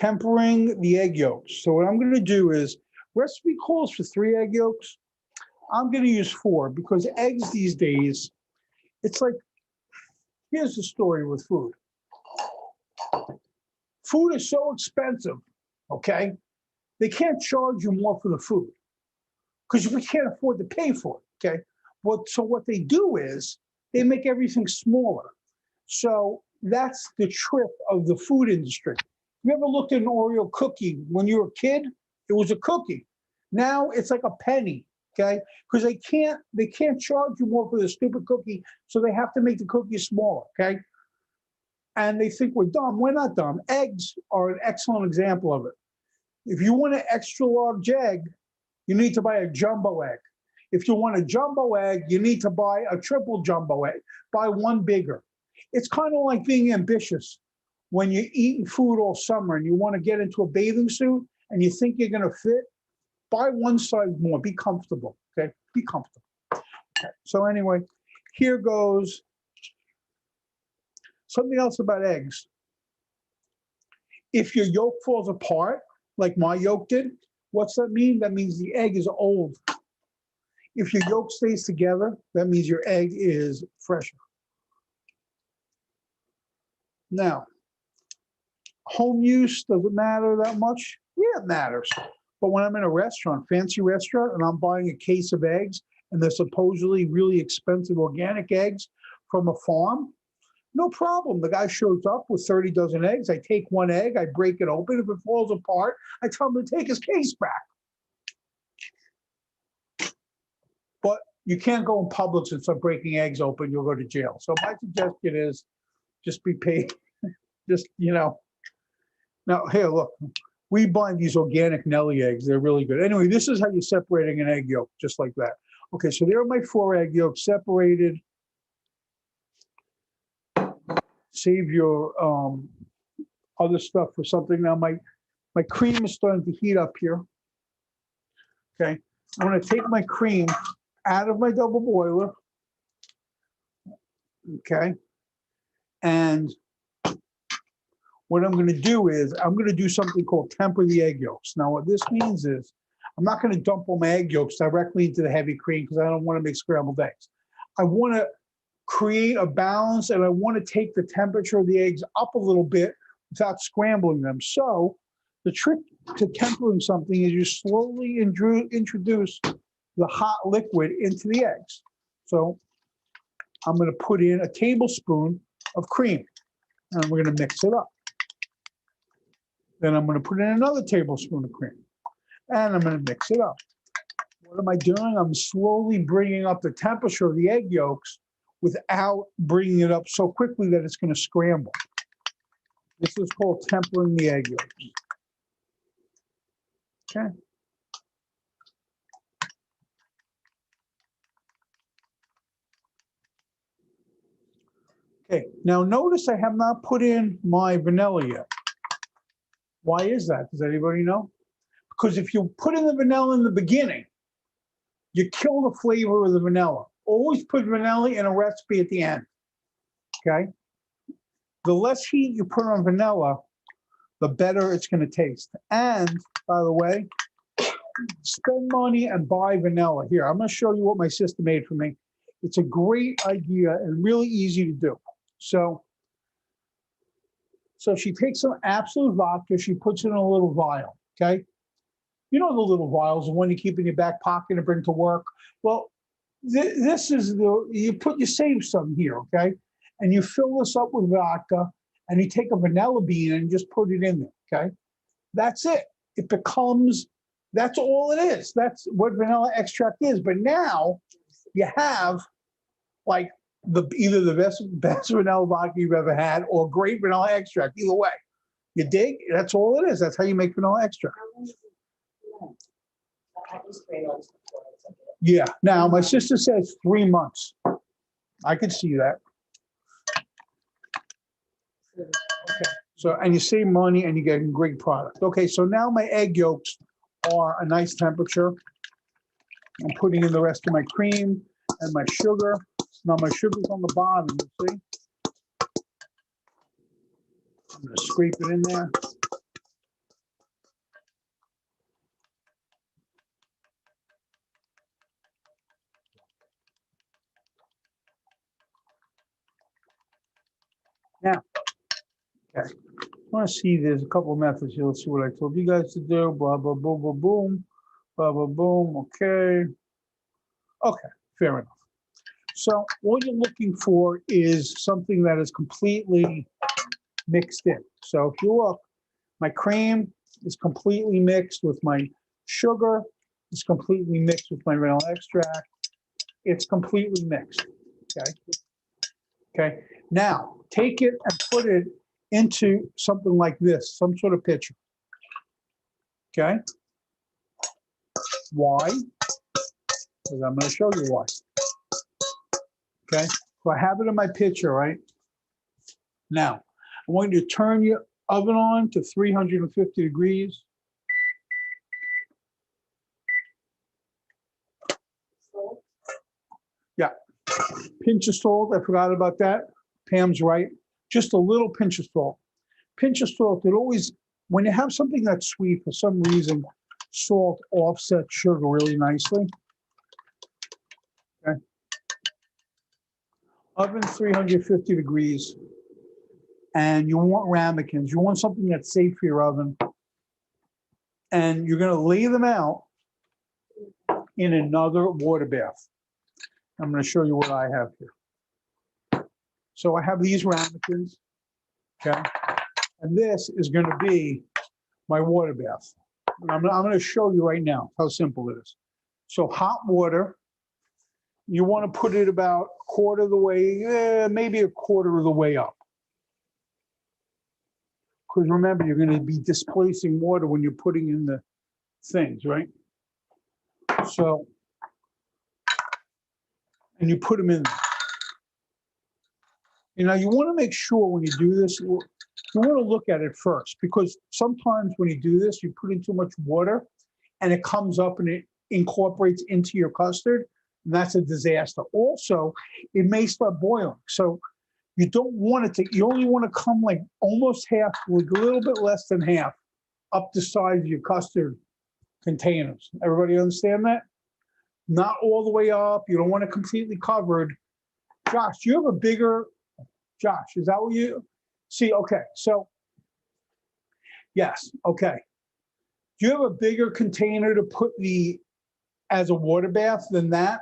A: Tempering the egg yolks. So what I'm going to do is, recipe calls for 3 egg yolks. I'm going to use 4 because eggs these days, it's like, here's the story with food. Food is so expensive, okay? They can't charge you more for the food because we can't afford to pay for it, okay? So what they do is they make everything smaller. So that's the trick of the food industry. You ever looked at an Oreo cookie when you were a kid? It was a cookie. Now it's like a penny, okay? Because they can't charge you more for the stupid cookie, so they have to make the cookie smaller, okay? And they think we're dumb. We're not dumb. Eggs are an excellent example of it. If you want an extra large egg, you need to buy a jumbo egg. If you want a jumbo egg, you need to buy a triple jumbo egg. Buy 1 bigger. It's kind of like being ambitious. When you're eating food all summer and you want to get into a bathing suit and you think you're going to fit, buy 1 size more. Be comfortable, okay? Be comfortable. Okay. So anyway, here goes something else about eggs. If your yolk falls apart, like my yolk did, what's that mean? That means the egg is old. If your yolk stays together, that means your egg is fresher. Now, home use, does it matter that much? Yeah, it matters. But when I'm in a restaurant, fancy restaurant, and I'm buying a case of eggs, and they're supposedly really expensive organic eggs from a farm, no problem. The guy shows up with 30 dozen eggs. I take 1 egg, I break it open. If it falls apart, I tell him to take his case back. But you can't go in Publix and start breaking eggs open. You'll go to jail. So my suggestion is just be paid. Just, you know. Now, here, look. We buy these organic Nelly eggs. They're really good. Anyway, this is how you're separating an egg yolk, just like that. Okay, so there are my 4 egg yolks separated. Save your other stuff for something. Now, my cream is starting to heat up here. Okay, I'm going to take my cream out of my double boiler. Okay, and what I'm going to do is I'm going to do something called temper the egg yolks. Now, what this means is I'm not going to dump all my egg yolks directly into the heavy cream because I don't want to make scrambled eggs. I want to create a balance, and I want to take the temperature of the eggs up a little bit without scrambling them. So the trick to tempering something is you slowly introduce the hot liquid into the eggs. So I'm going to put in a tablespoon of cream, and we're going to mix it up. Then I'm going to put in another tablespoon of cream, and I'm going to mix it up. What am I doing? I'm slowly bringing up the temperature of the egg yolks without bringing it up so quickly that it's going to scramble. This is called tempering the egg yolks. Okay. Okay, now notice I have not put in my vanilla yet. Why is that? Does anybody know? Because if you put in the vanilla in the beginning, you kill the flavor of the vanilla. Always put vanilla in a recipe at the end, okay? The less heat you put on vanilla, the better it's going to taste. And, by the way, spend money and buy vanilla. Here, I'm going to show you what my sister made for me. It's a great idea and really easy to do. So she takes some absolute vodka, she puts it in a little vial, okay? You know the little vials, the one you keep in your back pocket and bring to work. Well, this is you save some here, okay? And you fill this up with vodka, and you take a vanilla bean and just put it in there, okay? That's it. It becomes, that's all it is. That's what vanilla extract is. But now you have like either the best vanilla vodka you've ever had or great vanilla extract. Either way, you dig? That's all it is. That's how you make vanilla extract. Yeah. Now my sister says 3 months. I could see that. Okay. So, and you save money and you get a great product. Okay, so now my egg yolks are a nice temperature. I'm putting in the rest of my cream and my sugar. Now my sugar's on the bottom, you see? I'm gonna scrape it in there. Now, okay, I want to see, there's a couple of methods here. Let's see what I told you guys to do. Blah, blah, boom, boom, boom, blah, blah, boom, okay. Okay, fair enough. So what you're looking for is something that is completely mixed in. So if you look, my cream is completely mixed with my sugar. It's completely mixed with my vanilla extract. It's completely mixed, okay? Okay, now take it and put it into something like this, some sort of pitcher. Okay. Why? Because I'm going to show you why. Okay, so I have it in my pitcher, right? Now, I want you to turn your oven on to 350 degrees. Yeah. Pinch of salt, I forgot about that. Pam's right. Just a little pinch of salt. Pinch of salt, it always, when you have something that's sweet, for some reason, salt offsets sugar really nicely. Okay. Oven 350 degrees. And you want ramekins. You want something that's safe for your oven. And you're going to lay them out in another water bath. I'm going to show you what I have here. So I have these ramekins, okay? And this is going to be my water bath. And I'm going to show you right now how simple it is. So hot water, you want to put it about a quarter of the way, maybe a quarter of the way up. Because remember, you're going to be displacing water when you're putting in the things, right? So, and you put them in. You know, you want to make sure when you do this, you want to look at it first, because sometimes when you do this, you put in too much water and it comes up and it incorporates into your custard, and that's a disaster. Also, it may start boiling. So you don't want it to, you only want to come like almost half, like a little bit less than half up the size of your custard containers. Everybody understand that? Not all the way up. You don't want it completely covered. Josh, do you have a bigger, Josh, is that what you see? Okay, so yes, okay. Do you have a bigger container to put as a water bath than that?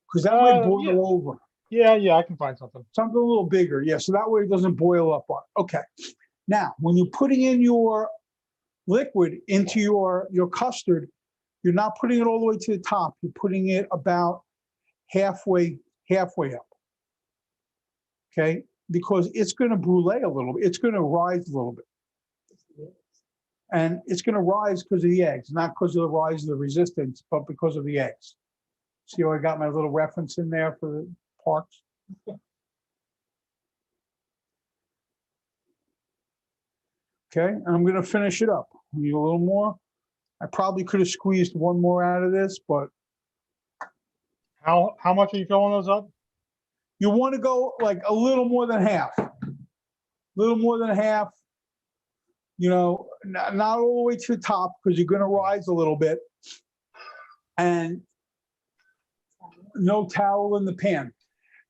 A: Because that might boil
C: yeah.
A: over.
C: Yeah, I can find something.
A: Something a little bigger, yeah, so that way it doesn't boil up on it. Okay, now when you're putting in your liquid into your custard, you're not putting it all the way to the top. You're putting it about halfway up. Okay, because it's going to brulee a little bit. It's going to rise a little bit. And it's going to rise because of the eggs, not because of the rise of the resistance, but because of the eggs. See how I got my little reference in there for the parks? Okay, and I'm going to finish it up. Need a little more. I probably could have squeezed one more out of this, but
C: How much are you filling those up?
A: you want to go like a little more than half. A little more than half. You know, not all the way to the top because you're going to rise a little bit. And no towel in the pan.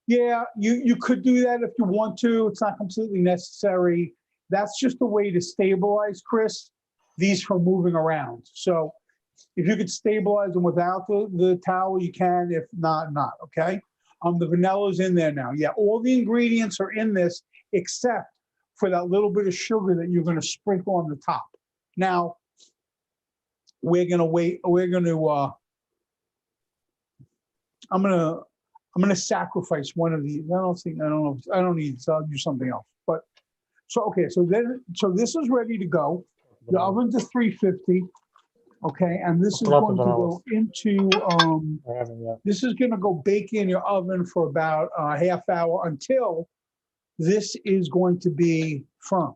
A: Yeah, you could do that if you want to. It's not completely necessary. That's just a way to stabilize, Chris, these from moving around. So If you could stabilize them without the towel, you can. If not, not, okay? The vanilla's in there now. Yeah, all the ingredients are in this except for that little bit of sugar that you're gonna sprinkle on the top. Now, we're gonna wait, I'm gonna sacrifice one of these. I don't need, so I'll do something else. But, so, okay, so this is ready to go. The oven's at 350. Okay, and this is going to go into,
C: I haven't yet.
A: this is gonna go bake in your oven for about a half hour until this is going to be firm.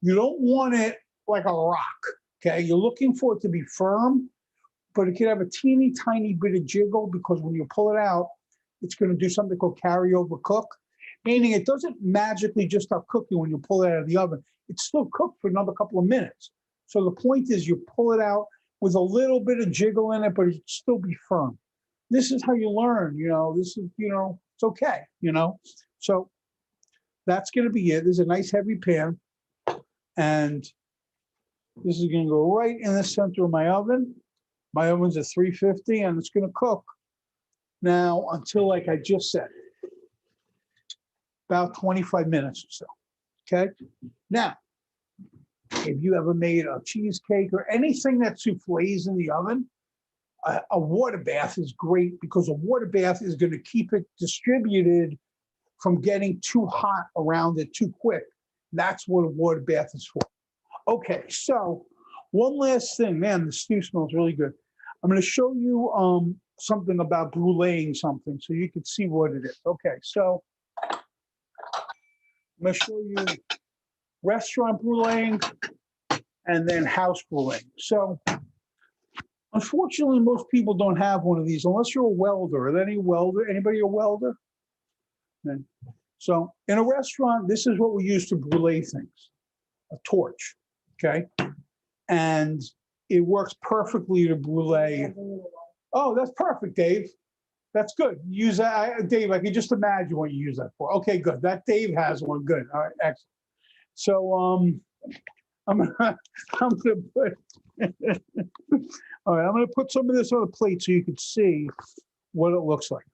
A: You don't want it like a rock, okay? You're looking for it to be firm, but it can have a teeny tiny bit of jiggle because when you pull it out, it's gonna do something called carryover cook, meaning it doesn't magically just start cooking when you pull it out of the oven. It's still cooked for another couple of minutes. So the point is you pull it out with a little bit of jiggle in it, but it still be firm. This is how you learn, this is, it's okay, So that's gonna be it. There's a nice heavy pan. And this is gonna go right in the center of my oven. My oven's at 350 and it's gonna cook now until, like I just said, about 25 minutes or so, okay? Now, if you ever made a cheesecake or anything that souffles in the oven, a water bath is great because a water bath is gonna keep it distributed from getting too hot around it too quick. That's what a water bath is for. Okay, so one last thing, man, the stew smells really good. I'm gonna show you something about bruleeing something so you can see what it is. Okay, so I'm gonna show you restaurant bruleeing and then house bruleeing. So unfortunately, most people don't have one of these unless you're a welder. Are there any welder? Anybody a welder? No. So in a restaurant, this is what we use to brulee things, a torch, okay? And it works perfectly to brulee. Oh, that's perfect, Dave. That's good. Use that, Dave. I can just imagine what you use that for. Okay, good. That Dave has one. Good. All right, excellent. So I'm gonna put. All right, I'm gonna put some of this on a plate so you can see what it looks like.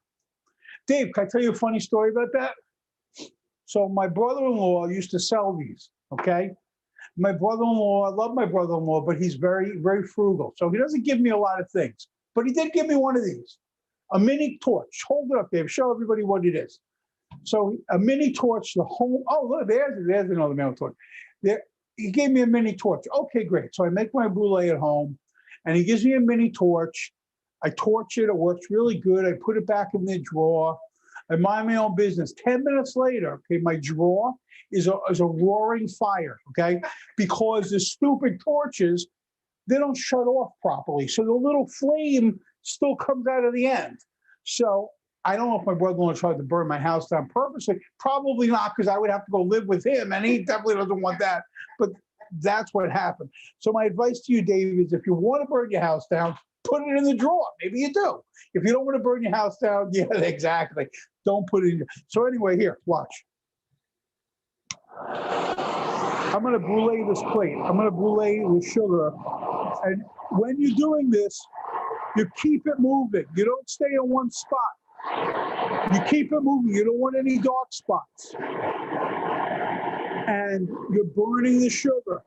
A: Dave, can I tell you a funny story about that? So my brother-in-law used to sell these. Okay. My brother-in-law, I love my brother-in-law, but he's very, very frugal. So he doesn't give me a lot of things. But he did give me one of these, a mini torch. Hold it up, Dave. Show everybody what it is. So a mini torch, the whole, oh, look, there's another mini torch. There, he gave me a mini torch. Okay, great. So I make my brulee at home, and he gives me a mini torch. I torch it. It works really good. I put it back in the drawer. I mind my own business. 10 minutes later, okay, my drawer is a roaring fire, okay? Because the stupid torches, they don't shut off properly. So the little flame still comes out of the end. So I don't know if my brother-in-law tried to burn my house down purposely. Probably not, because I would have to go live with him, and he definitely doesn't want that. But that's what happened. So my advice to you, Dave, is if you want to burn your house down, put it in the drawer. Maybe you do. If you don't want to burn your house down, yeah, exactly. Don't put it in. So anyway, here, watch. I'm going to brulee this plate. I'm going to brulee with sugar. And when you're doing this, you keep it moving. You don't stay in one spot. You keep it moving. You don't want any dark spots. And you're burning the sugar.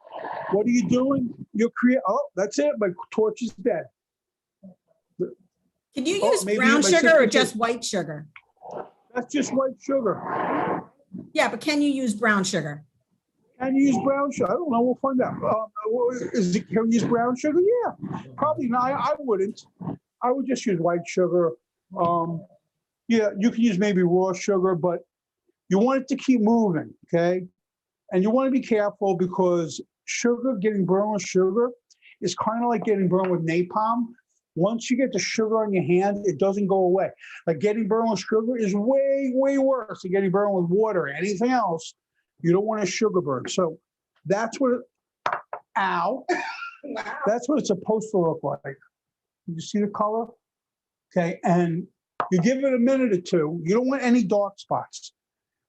A: What are you doing? You're oh, that's it. My torch is dead.
G: Can you
A: Oh,
G: use
A: maybe
G: brown
A: my
G: sugar
A: sister
G: or
A: did.
G: just white sugar?
A: That's just white sugar.
G: Yeah, but can you use brown sugar?
A: Can you use brown sugar? I don't know. We'll find out. Can we use brown sugar? Yeah, probably not. I wouldn't. I would just use white sugar. Yeah, you can use maybe raw sugar, but you want it to keep moving, okay? And you want to be careful because sugar, getting burned with sugar, is kind of like getting burned with napalm. Once you get the sugar on your hand, it doesn't go away. Like getting burned with sugar is way, way worse than getting burned with water or anything else. You don't want a sugar burn. So that's what, ow.
E: Wow.
A: That's what it's supposed to look like. You see the color? Okay, and you give it a minute or two. You don't want any dark spots.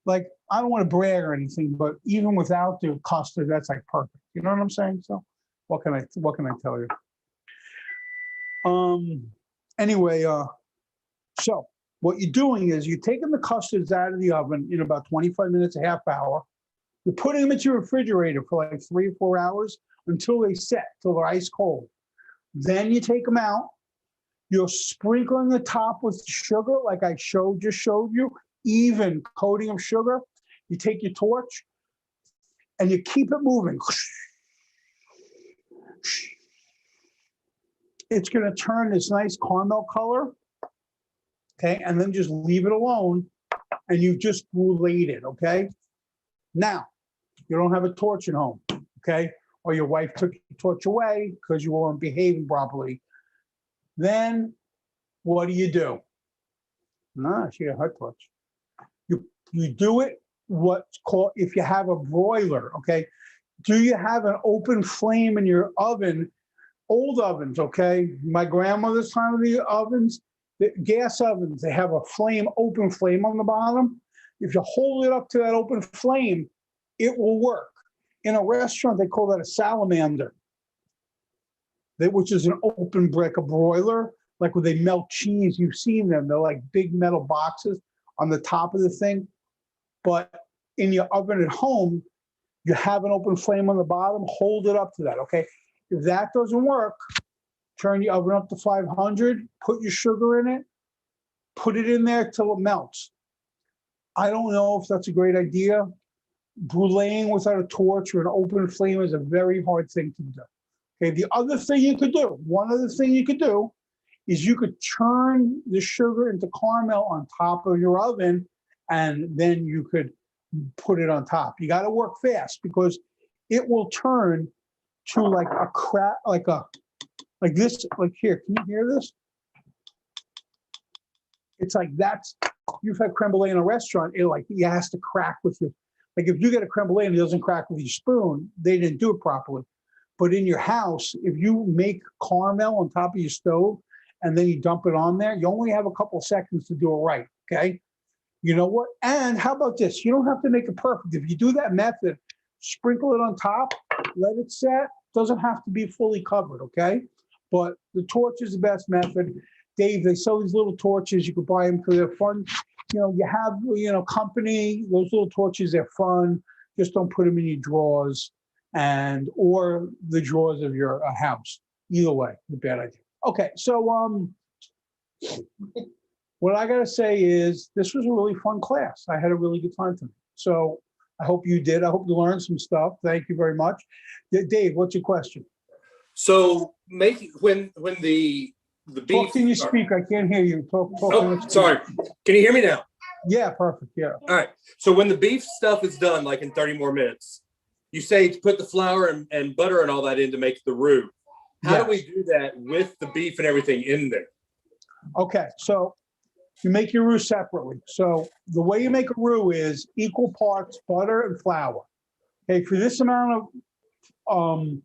A: Like, I don't want to brag or anything, but even without the custard, that's like perfect. You know what I'm saying? So what can I tell you? Anyway, so what you're doing is you're taking the custards out of the oven in about 25 minutes, a half hour. You're putting them into your refrigerator for like 3 or 4 hours until they set, till they're ice cold. Then you take them out. You're sprinkling the top with sugar, like I just showed you, even coating of sugar. You take your torch and you keep it moving. It's going to turn this nice caramel color, okay? And then just leave it alone, and you just bruleed it, okay? Now, you don't have a torch at home, okay? Or your wife took your torch away because you weren't behaving properly. Then what do? Nah, she got her torch. You do it what's called, if you have a broiler, okay? Do you have an open flame in your oven? Old ovens, okay? My grandmother's time of the ovens, the gas ovens, they have a flame, open flame on the bottom. If you hold it up to that open flame, it will work. In a restaurant, they call that a salamander, which is an open brick, a broiler, like when they melt cheese, you've seen them. They're like big metal boxes on the top of the thing. But in your oven at home, you have an open flame on the bottom, hold it up to that, okay? If that doesn't work, turn your oven up to 500, put your sugar in it, put it in there till it melts. I don't know if that's a great idea. Bruleeing without a torch or an open flame is a very hard thing to do. Okay, the other thing you could do, one other thing you could do is you could churn the sugar into caramel on top of your oven, and then you could put it on top. You got to work fast because it will turn to like a crack, like this, like here. Can you hear this? It's like that's, you've had creme brulee in a restaurant, it has to crack with you. Like if you get a creme brulee and it doesn't crack with your spoon, they didn't do it properly. But in your house, if you make caramel on top of your stove and then you dump it on there, you only have a couple of seconds to do it right, okay? You know what? And how about this? You don't have to make it perfect. If you do that method, sprinkle it on top, let it set. Doesn't have to be fully covered, okay? But the torch is the best method. Dave, they sell these little torches. You can buy them because they're fun. You know, you have, company, those little torches, they're fun. Just don't put them in your drawers or the drawers of your house. Either way, a bad idea. Okay, so what I got to say is this was a really fun class. I had a really good time tonight. So I hope you did. I hope you learned some stuff. Thank you very much. Dave, what's your question?
B: So when the beef.
A: Talk to you speak. I can't hear you. Talk
B: Sorry. Can you hear me now?
A: Yeah, perfect. Yeah.
B: All right. So when the beef stuff is done, like in 30 more minutes, you say to put the flour and butter and all that in to make the roux. How do we do that with the beef and everything in there?
A: Okay, so you make your roux separately. So the way you make a roux is equal parts butter and flour. Okay, for this amount of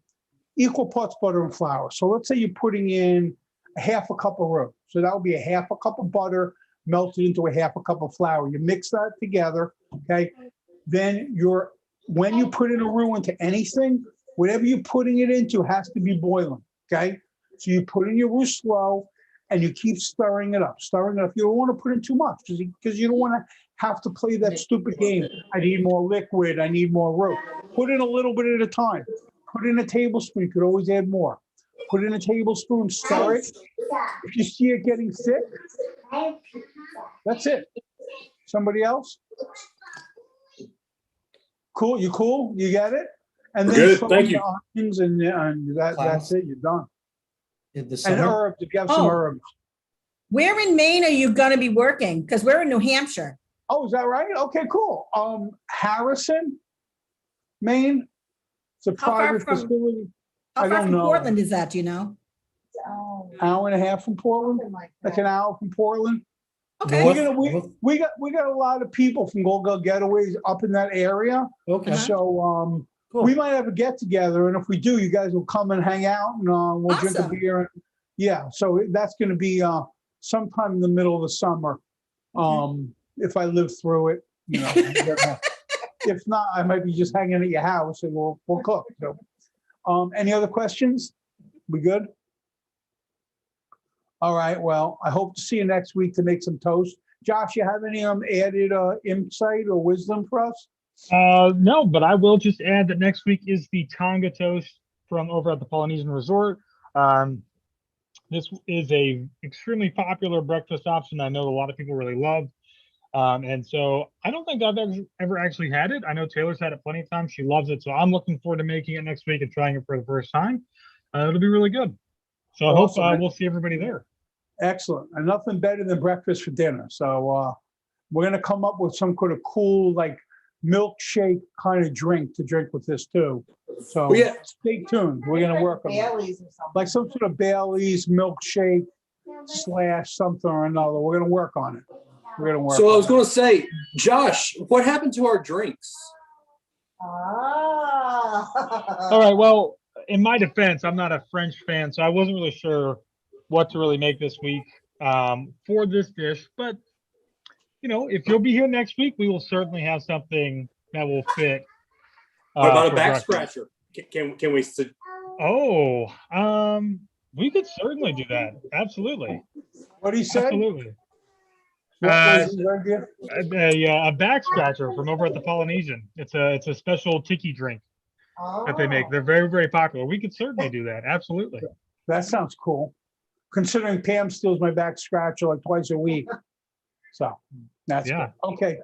A: equal parts butter and flour. So let's say you're putting in a half a cup of roux. So that would be a half a cup of butter melted into a half a cup of flour. You mix that together, okay? Then when you put in a roux into anything, whatever you're putting it into has to be boiling, okay? So you put in your roux slow and you keep stirring it up. You don't want to put in too much because you don't want to have to play that stupid game. I need more liquid, I need more roux. Put in a little bit at a time. Put in a tablespoon, you could always add more. Put in a tablespoon, stir it. If you see it getting thick, that's it. Somebody else? Cool, you cool? You get it? And then
B: Good,
A: throw
B: thank
A: in
B: you.
A: the onions and that's it, you're done.
H: In the
A: And
H: summer,
A: herbs, if you have some
G: Oh.
A: herbs.
G: Where in Maine are you going to be working? Because we're in New Hampshire.
A: Oh, is that right? Okay, cool. Harrison, Maine. It's a
G: How far
A: private
G: from-
A: facility.
G: How
A: I
G: far
A: don't
G: from
A: know.
G: Portland is that, do you know?
A: Hour and a half from Portland,
F: Something like
A: like
F: that.
A: an hour from Portland.
G: Okay.
H: North?
A: We got a lot of people from Go Getaways up in that area.
H: Okay.
A: So
H: Cool.
A: we might have a get together, and if we do, you guys will come and hang out, and we'll drink a
G: Awesome.
A: beer. Yeah, so that's going to be sometime in the middle of the summer. If I live through it, if not, I might be just hanging at your house, and we'll cook. So, any other questions? We good? All right, well, I hope to see you next week to make some toast. Josh, you have any added insight or wisdom for us?
C: No, but I will just add that next week is the Tonga toast from over at the Polynesian Resort. This is a extremely popular breakfast option I know a lot of people really love. And so I don't think I've ever actually had it. I know Taylor's had it plenty of times. She loves it. So I'm looking forward to making it next week and trying it for the first time. It'll be really good. So I hope
A: Awesome.
C: we'll see everybody there.
A: Excellent. And nothing better than breakfast for dinner. So we're going to come up with some kind of cool, like milkshake kind of drink to drink with this too. So
B: Well, yeah.
A: stay tuned. We're going to work on it.
F: Bailey's or something.
A: Like some sort of Bailey's milkshake / something or another. We're going to work on it. We're going to work
B: So I
A: on
B: was
A: it.
B: going to say, Josh, what happened to our drinks?
F: Ah.
C: All right. Well, in my defense, I'm not a French fan, so I wasn't really sure what to really make this week for this dish. But, you know, if you'll be here next week, we will certainly have something that will fit.
B: What about a
C: for
B: back
C: breakfast.
B: scratcher? Can we?
C: Oh, we could certainly do that. Absolutely.
A: What do you say?
C: Absolutely.
A: What was his idea?
C: A back scratcher from over at the Polynesian. It's a special tiki drink that they make. They're very, very popular. We could certainly do that. Absolutely.
A: That sounds cool. Considering Pam steals my back scratcher like twice a week. So that's
C: Yeah.
A: good. Okay.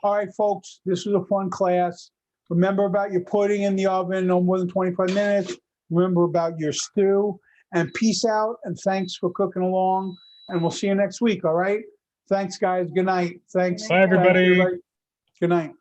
A: All right, folks, this was a fun class. Remember about your pudding in the oven, no more than 25 minutes. Remember about your stew, and peace out. And thanks for cooking along. And we'll see you next week. All right. Thanks, guys. Good night. Thanks.
C: Bye, everybody.
A: Good night.